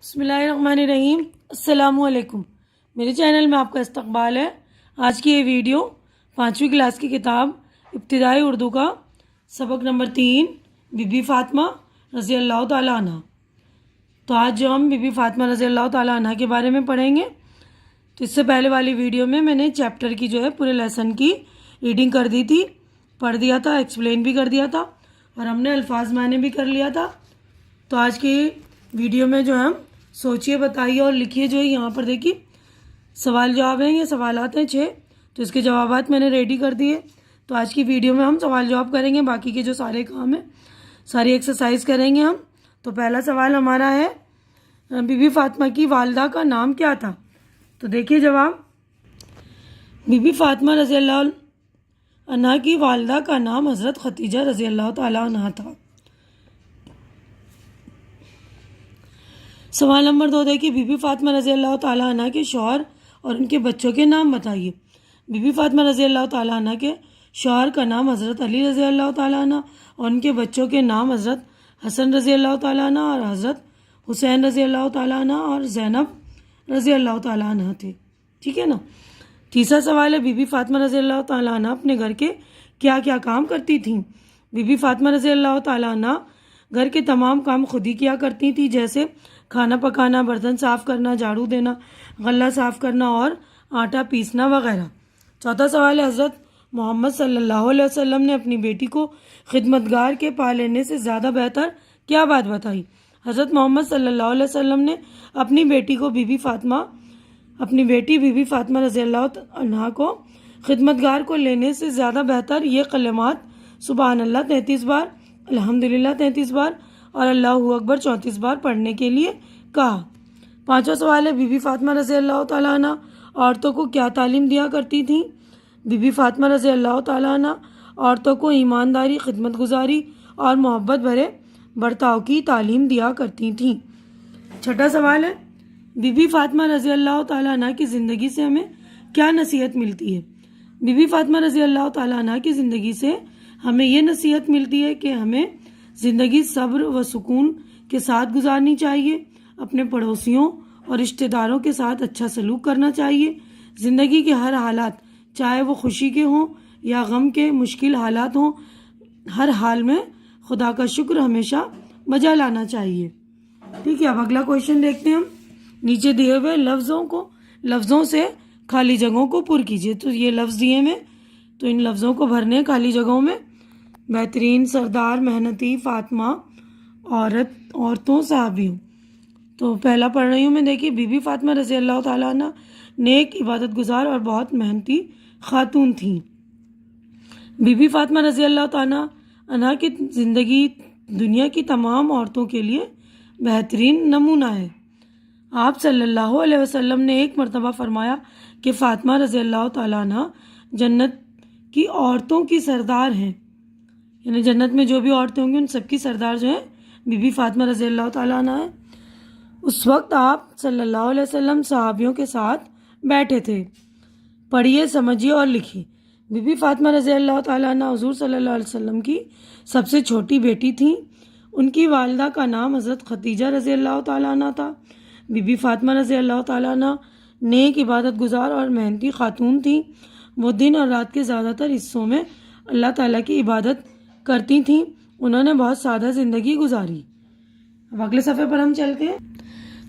بسم اللہ الرحمن الرحیم۔ السلام علیکم، میرے چینل میں آپ کا استقبال ہے۔ آج کی یہ ویڈیو 5ویں کلاس کی کتاب ابتدائی اردو کا سبق نمبر 3 بی بی فاطمہ رضی اللہ تعالیٰ عنہ۔ تو آج جو ہم بی بی فاطمہ رضی اللہ تعالیٰ عنہ کے بارے میں پڑھیں گے، تو اس سے پہلے والی ویڈیو میں نے چیپٹر کی جو ہے پورے لیسن کی ریڈنگ کر دی تھی، پڑھ دیا تھا، ایکسپلین بھی کر دیا تھا اور ہم نے الفاظ معنی بھی کر لیا تھا۔ تو آج کی ویڈیو میں جو ہم سوچیے، بتائیے اور لکھیے، جو ہے یہاں پر دیکھیے سوال جواب ہیں، یہ سوالات ہیں 6، تو اس کے جوابات میں نے ریڈی کر دیے۔ تو آج کی ویڈیو میں ہم سوال جواب کریں گے، باقی کے جو سارے کام ہیں ساری ایکسرسائز کریں گے ہم۔ تو پہلا سوال ہمارا ہے بی بی فاطمہ کی والدہ کا نام کیا تھا؟ تو دیکھیے جواب، بی بی فاطمہ رضی اللہ عنہ کی والدہ کا نام حضرت ختیجہ رضی اللہ تعالیٰ عنہ تھا۔ سوال نمبر 2 دیکھیے، بی بی فاطمہ رضی اللہ تعالیٰ عنہ کے شوہر اور ان کے بچوں کے نام بتائیے۔ بی بی فاطمہ رضی اللہ تعالیٰ عنہ کے شوہر کا نام حضرت علی رضی اللہ تعالیٰ عنہ اور ان کے بچوں کے نام حضرت حسن رضی اللہ تعالیٰ عنہ اور حضرت حسین رضی اللہ تعالیٰ عنہ اور زینب رضی اللہ تعالیٰ عنہ تھے، ٹھیک ہے نا۔ تیسرا سوال ہے، بی بی فاطمہ رضی اللہ تعالیٰ عنہ اپنے گھر کے کیا کیا کام کرتی تھیں؟ بی بی فاطمہ رضی اللہ تعالیٰ عنہ گھر کے تمام کام خود ہی کیا کرتی تھی، جیسے کھانا پکانا، برتن صاف کرنا، جھاڑو دینا، غلہ صاف کرنا اور آٹا پیسنا وغیرہ۔ چوتھا سوال ہے، حضرت محمد صلی اللہ علیہ وسلم نے اپنی بیٹی کو خدمتگار کے پا لینے سے زیادہ بہتر کیا بات بتائی؟ حضرت محمد صلی اللہ علیہ وسلم نے اپنی بیٹی بی بی فاطمہ رضی اللہ عنہ کو خدمتگار کو لینے سے زیادہ بہتر یہ کلمات سبحان اللہ 33 بار، الحمدللہ 33 بار اور اللہ اکبر 34 بار پڑھنے کے لیے کہا۔ پانچواں سوال ہے، بی بی فاطمہ رضی اللہ تعالیٰ عنہ عورتوں کو کیا تعلیم دیا کرتی تھیں؟ بی بی فاطمہ رضی اللہ تعالیٰ عنہ عورتوں کو ایمانداری، خدمت گزاری اور محبت بھرے برتاؤ کی تعلیم دیا کرتی تھیں۔ چھٹا سوال ہے، بی بی فاطمہ رضی اللہ تعالیٰ عنہ کی زندگی سے ہمیں کیا نصیحت ملتی ہے؟ بی بی فاطمہ رضی اللہ تعالیٰ عنہ کی زندگی سے ہمیں یہ نصیحت ملتی ہے کہ ہمیں زندگی صبر و سکون کے ساتھ گزارنی چاہیے، اپنے پڑوسیوں اور رشتہ داروں کے ساتھ اچھا سلوک کرنا چاہیے، زندگی کے ہر حالات چاہے وہ خوشی کے ہوں یا غم کے، مشکل حالات ہوں، ہر حال میں خدا کا شکر ہمیشہ بجا لانا چاہیے۔ ٹھیک ہے، اب اگلا کویشچن دیکھتے ہیں ہم۔ نیچے دیے ہوئے لفظوں سے خالی جگہوں کو پر کیجیے۔ تو یہ لفظ دیے میں، تو ان لفظوں کو بھرنے خالی جگہوں میں۔ بہترین، سردار، محنتی، فاطمہ، عورتوں، صحابیوں۔ تو پہلا پڑھ رہی ہوں میں، دیکھیے، بی بی فاطمہ رضی اللہ تعالیٰ عنہ نیک، عبادت گزار اور بہت محنتی خاتون تھیں۔ بی بی فاطمہ رضی اللہ تعالیٰ عنہ کی زندگی دنیا کی تمام عورتوں کے لیے بہترین نمونہ ہے۔ آپ صلی اللہ علیہ وسلم نے ایک مرتبہ فرمایا کہ فاطمہ رضی اللہ تعالیٰ عنہ جنت کی عورتوں کی سردار ہیں، یعنی جنت میں جو بھی عورتیں ہوں گی ان سب کی سردار جو ہے بی بی فاطمہ رضی اللہ تعالیٰ عنہ ہے۔ اس وقت آپ صلی اللہ علیہ وسلم صحابیوں کے ساتھ بیٹھے تھے۔ پڑھیے، سمجھیے اور لکھیے۔ بی بی فاطمہ رضی اللہ تعالیٰ عنہ حضور صلی اللہ علیہ وسلم کی سب سے چھوٹی بیٹی تھیں۔ ان کی والدہ کا نام حضرت ختیجہ رضی اللہ تعالیٰ عنہ تھا۔ بی بی فاطمہ رضی اللہ تعالیٰ عنہ نیک، عبادت گزار اور محنتی خاتون تھیں۔ وہ دن اور رات کے زیادہ تر حصوں میں اللہ تعالیٰ کی عبادت کرتی تھیں۔ انہوں نے بہت سادہ زندگی گزاری۔ اب اگلے صفحے پر ہم چلتے ہیں۔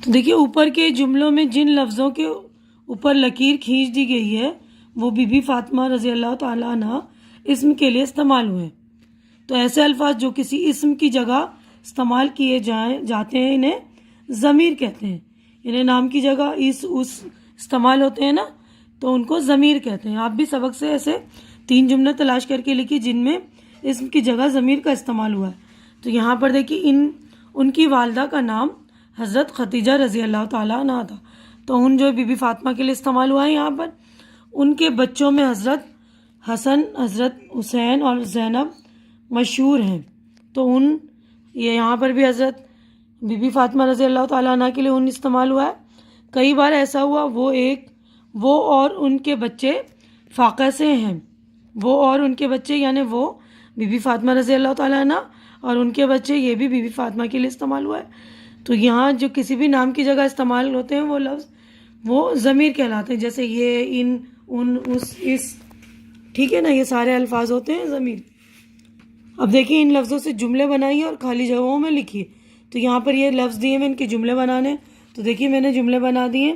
تو دیکھیے، اوپر کے جملوں میں جن لفظوں کے اوپر لکیر کھینچ دی گئی ہے وہ بی بی فاطمہ رضی اللہ تعالیٰ عنہ اسم کے لیے استعمال ہوئے۔ تو ایسے الفاظ جو کسی اسم کی جگہ استعمال کیے جاتے ہیں انہیں ضمیر کہتے ہیں، یعنی نام کی جگہ اس استعمال ہوتے ہیں نا، تو ان کو ضمیر کہتے ہیں۔ آپ بھی سبق سے ایسے 3 جملے تلاش کر کے لکھیے جن میں اسم کی جگہ ضمیر کا استعمال ہوا ہے۔ تو یہاں پر دیکھیے، ان کی والدہ کا نام حضرت ختیجہ رضی اللہ تعالیٰ عنہ تھا، تو ان جو بی بی فاطمہ کے لیے استعمال ہوا ہے یہاں پر۔ ان کے بچوں میں حضرت حسن، حضرت حسین اور زینب مشہور ہیں، تو یہاں پر بھی حضرت بی بی فاطمہ رضی اللہ تعالیٰ عنہ کے لیے ان استعمال ہوا ہے۔ کئی بار ایسا ہوا وہ اور ان کے بچے فاقہ سے ہیں، وہ اور ان کے بچے یعنی وہ بی بی فاطمہ رضی اللہ تعالیٰ عنہ اور ان کے بچے، یہ بھی بی بی فاطمہ کے لیے استعمال ہوا ہے۔ تو یہاں جو کسی بھی نام کی جگہ استعمال ہوتے ہیں وہ لفظ وہ ضمیر کہلاتے ہیں، جیسے یہ، ان، ان، اس، ٹھیک ہے نا، یہ سارے الفاظ ہوتے ہیں ضمیر۔ اب دیکھیے ان لفظوں سے جملے بنائیے اور خالی جگہوں میں لکھیے۔ تو یہاں پر یہ لفظ دیے میں ان کے جملے بنانے، تو دیکھیے میں نے جملے بنا دیے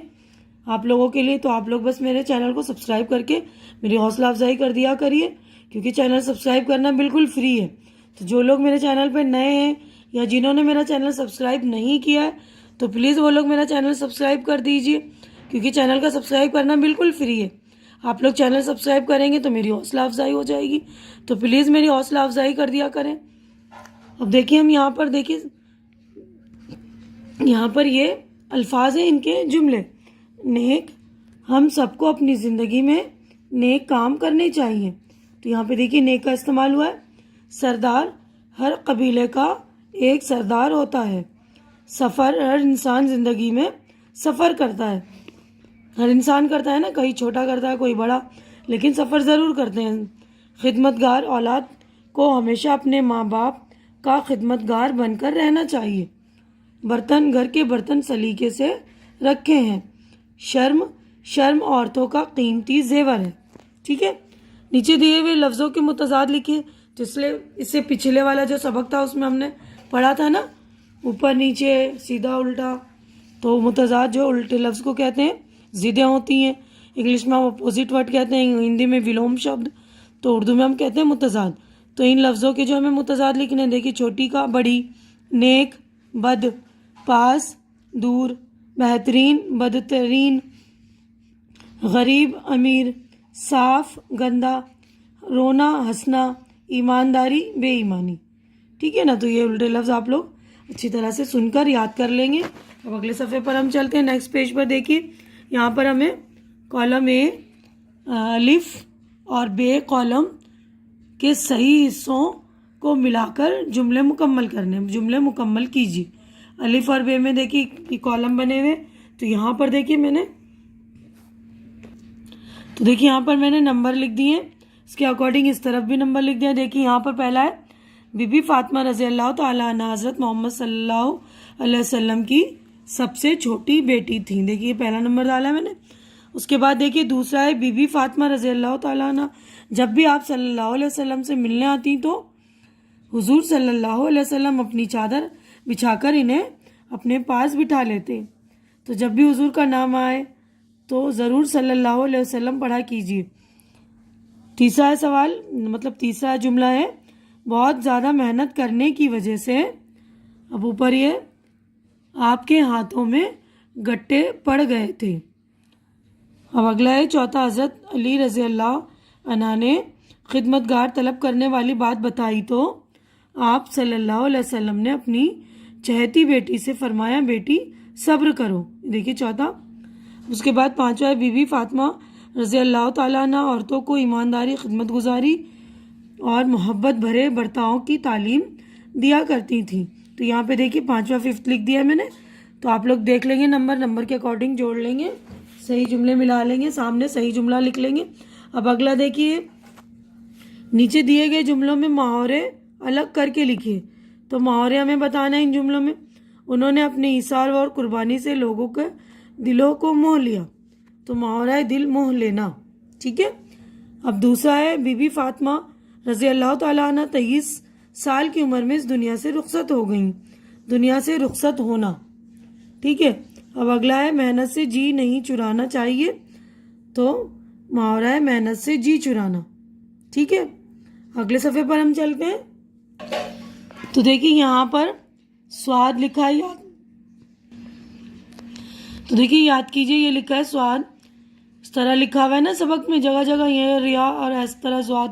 آپ لوگوں کے لیے۔ تو آپ لوگ بس میرے چینل کو سبسکرائب کر کے میری حوصلہ افزائی کر دیا کریے، کیونکہ چینل سبسکرائب کرنا بالکل فری ہے۔ تو جو لوگ میرے چینل پہ نئے ہیں یا جنہوں نے میرا چینل سبسکرائب نہیں کیا ہے تو پلیز وہ لوگ میرا چینل سبسکرائب کر دیجیے، کیونکہ چینل کا سبسکرائب کرنا بالکل فری ہے۔ آپ لوگ چینل سبسکرائب کریں گے تو میری حوصلہ افزائی ہو جائے گی، تو پلیز میری حوصلہ افزائی کر دیا کریں۔ اب دیکھیے ہم یہاں پر، دیکھیے یہاں پر یہ الفاظ ہیں ان کے جملے۔ نیک، ہم سب کو اپنی زندگی میں نیک کام کرنے چاہیے۔ تو یہاں پہ دیکھیے نیک کا استعمال ہوا ہے۔ سردار، ہر قبیلے کا ایک سردار ہوتا ہے۔ سفر، ہر انسان زندگی میں سفر کرتا ہے، ہر انسان کرتا ہے نا، کوئی چھوٹا کرتا ہے کوئی بڑا، لیکن سفر ضرور کرتے ہیں۔ خدمت گار، اولاد کو ہمیشہ اپنے ماں باپ کا خدمت گار بن کر رہنا چاہیے۔ برتن، گھر کے برتن سلیقے سے رکھے ہیں۔ شرم، شرم عورتوں کا قیمتی زیور ہے، ٹھیک ہے۔ نیچے دیے ہوئے لفظوں کے متضاد لکھیے۔ تو اس سے پچھلے والا جو سبق تھا اس میں ہم نے پڑھا تھا نا، اوپر نیچے سیدھا الٹا، تو متضاد جو الٹے لفظ کو کہتے ہیں ضدیں ہوتی ہیں، انگلش میں ہم اپوزٹ ورڈ کہتے ہیں، ہندی میں ولوم شبد، تو اردو میں ہم کہتے ہیں متضاد۔ تو ان لفظوں کے جو ہمیں متضاد لکھنے ہیں، دیکھیے چھوٹی کا بڑی، نیک بد، پاس دور، بہترین بدترین، غریب امیر، صاف گندا، رونا ہنسنا، ایمانداری بے ایمانی، ٹھیک ہے نا۔ تو یہ الٹے لفظ آپ لوگ اچھی طرح سے سن کر یاد کر لیں گے۔ اب اگلے صفحے پر ہم چلتے ہیں، نیکسٹ پیج پر دیکھیے یہاں پر ہمیں کالم اے الف اور بے کالم کے صحیح حصوں کو ملا کر جملے مکمل کرنے، جملے مکمل کیجیے۔ الف اور بے میں دیکھیے کالم بنے ہوئے، تو یہاں پر دیکھیے میں نے، تو دیکھیے یہاں پر میں نے نمبر لکھ دیے ہیں، اس کے اکارڈنگ اس طرف بھی نمبر لکھ دیا۔ دیکھیے یہاں پر پہلا ہے بی بی فاطمہ رضی اللہ تعالیٰ عنہ حضرت محمد صلی اللہ علیہ وسلم کی سب سے چھوٹی بیٹی تھیں، دیکھیے پہلا نمبر ڈالا میں نے۔ اس کے بعد دیکھیے دوسرا ہے بی بی فاطمہ رضی اللہ تعالیٰ عنہ جب بھی آپ صلی اللہ علیہ وسلم سے ملنے آتی تو حضور صلی اللہ علیہ وسلم اپنی چادر بچھا کر انہیں اپنے پاس بٹھا لیتے، تو جب بھی حضور کا نام آئے تو ضرور صلی اللہ علیہ وسلم پڑھا کیجیے۔ تیسرا سوال، مطلب تیسرا جملہ ہے بہت زیادہ محنت کرنے کی وجہ سے، اب اوپر یہ آپ کے ہاتھوں میں گٹے پڑ گئے تھے۔ اب اگلا ہے چوتھا، حضرت علی رضی اللہ عنہ نے خدمت گار طلب کرنے والی بات بتائی تو آپ صلی اللہ علیہ وسلم نے اپنی چہیتی بیٹی سے فرمایا بیٹی صبر کرو، دیکھیے چوتھا۔ اس کے بعد پانچواں ہے بی بی فاطمہ رضی اللہ تعالیٰ عنہ عورتوں کو ایمانداری، خدمت گزاری اور محبت بھرے برتاؤ کی تعلیم دیا کرتی تھیں۔ تو یہاں پہ دیکھیے پانچواں ففتھ لکھ دیا ہے میں نے، تو آپ لوگ دیکھ لیں گے نمبر کے اکارڈنگ جوڑ لیں گے، صحیح جملے ملا لیں گے، سامنے صحیح جملہ لکھ لیں گے۔ اب اگلا دیکھیے نیچے دیے گئے جملوں میں محاورے الگ کر کے لکھیے۔ تو محاورے ہمیں بتانا ہے ان جملوں میں، انہوں نے اپنے ایثار اور قربانی سے لوگوں کے دلوں کو موہ لیا، تو محاورہ ہے دل موہ لینا، ٹھیک ہے۔ اب دوسرا ہے بی بی فاطمہ رضی اللہ تعالیٰ عنہ 23 سال کی عمر میں اس دنیا سے رخصت ہو گئیں، دنیا سے رخصت ہونا، ٹھیک ہے۔ اب اگلا ہے محنت سے جی نہیں چرانا چاہیے، تو محاورہ ہے محنت سے جی چرانا، ٹھیک ہے۔ اگلے صفحے پر ہم چلتے ہیں، تو دیکھیے یہاں پر سواد لکھا ہے، یاد، تو دیکھیے یاد کیجیے، یہ لکھا ہے سواد، اس طرح لکھا ہوا ہے نا سبق میں جگہ جگہ یہ ریا اور اس طرح سواد،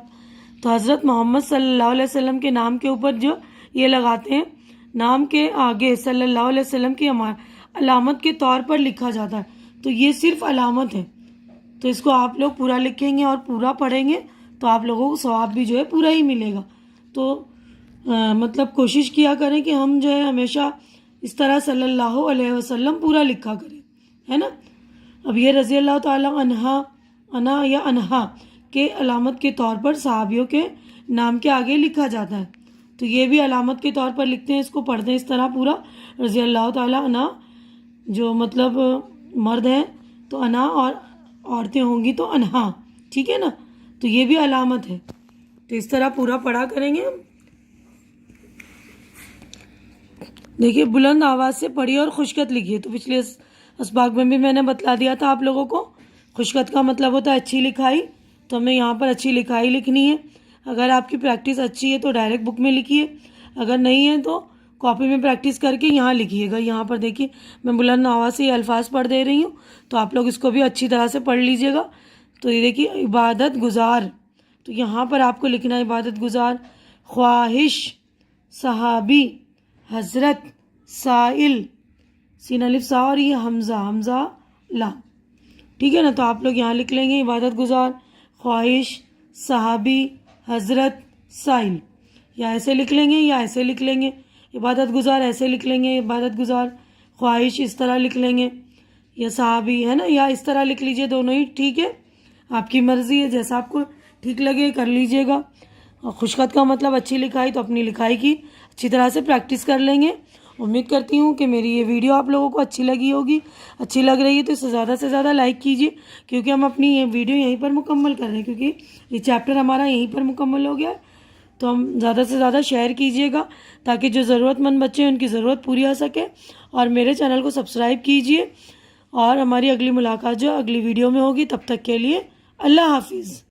تو حضرت محمد صلی اللہ علیہ وسلم کے نام کے اوپر جو یہ لگاتے ہیں، نام کے آگے صلی اللہ علیہ وسلم کی علامت کے طور پر لکھا جاتا ہے، تو یہ صرف علامت ہے، تو اس کو آپ لوگ پورا لکھیں گے اور پورا پڑھیں گے تو آپ لوگوں کو ثواب بھی جو ہے پورا ہی ملے گا۔ تو مطلب کوشش کیا کریں کہ ہم جو ہے ہمیشہ اس طرح صلی اللہ علیہ وسلم پورا لکھا کریں، ہے نا۔ اب یہ رضی اللہ تعالیٰ عنہ یا عنہا کے علامت کے طور پر صحابیوں کے نام کے آگے لکھا جاتا ہے، تو یہ بھی علامت کے طور پر لکھتے ہیں، اس کو پڑھتے ہیں اس طرح پورا، رضی اللہ تعالیٰ عنہ، جو مطلب مرد ہیں تو انا، اور عورتیں ہوں گی تو انہا، ٹھیک ہے نا، تو یہ بھی علامت ہے، تو اس طرح پورا پڑھا کریں گے ہم۔ دیکھیے بلند آواز سے پڑھیے اور خشکت لکھیے، تو پچھلے اسباق میں بھی میں نے بتلا دیا تھا آپ لوگوں کو، خشکت کا مطلب ہوتا ہے اچھی لکھائی، تو ہمیں یہاں پر اچھی لکھائی لکھنی ہے۔ اگر آپ کی پریکٹس اچھی ہے تو ڈائریکٹ بک میں لکھیے، اگر نہیں ہے تو کاپی میں پریکٹس کر کے یہاں لکھیے گا۔ یہاں پر دیکھیے میں بلند آواز سے یہ الفاظ پڑھ دے رہی ہوں، تو آپ لوگ اس کو بھی اچھی طرح سے پڑھ لیجیے گا۔ تو یہ دیکھیے عبادت گزار، تو یہاں پر آپ کو لکھنا ہے عبادت گزار، خواہش، صحابی، حضرت، سائل، سین الف سا اور یہ حمزہ لا، ٹھیک ہے نا، تو آپ لوگ یہاں لکھ لیں گے عبادت گزار، خواہش، صحابی، حضرت، سائل، یا ایسے لکھ لیں گے یا ایسے لکھ لیں گے، عبادت گزار ایسے لکھ لیں گے، عبادت گزار، خواہش اس طرح لکھ لیں گے، یا صحابی ہے نا، یا اس طرح لکھ لیجئے، دونوں ہی ٹھیک ہے، آپ کی مرضی ہے، جیسا آپ کو ٹھیک لگے کر لیجئے گا۔ اور خشخط کا مطلب اچھی لکھائی، تو اپنی لکھائی کی اچھی طرح سے پریکٹس کر لیں گے۔ امید کرتی ہوں کہ میری یہ ویڈیو آپ لوگوں کو اچھی لگی ہوگی، اچھی لگ رہی ہے تو اسے زیادہ سے زیادہ لائک کیجیے، کیونکہ ہم اپنی یہ ویڈیو یہیں پر مکمل کر رہے ہیں، کیونکہ یہ چیپٹر ہمارا یہیں پر مکمل ہو گیا ہے، تو ہم زیادہ سے زیادہ شیئر کیجیے گا تاکہ جو ضرورت مند بچے ہیں ان کی ضرورت پوری ہو سکے، اور میرے چینل کو سبسکرائب کیجیے، اور ہماری اگلی ملاقات جو اگلی ویڈیو میں ہوگی، تب تک کے لیے اللہ حافظ۔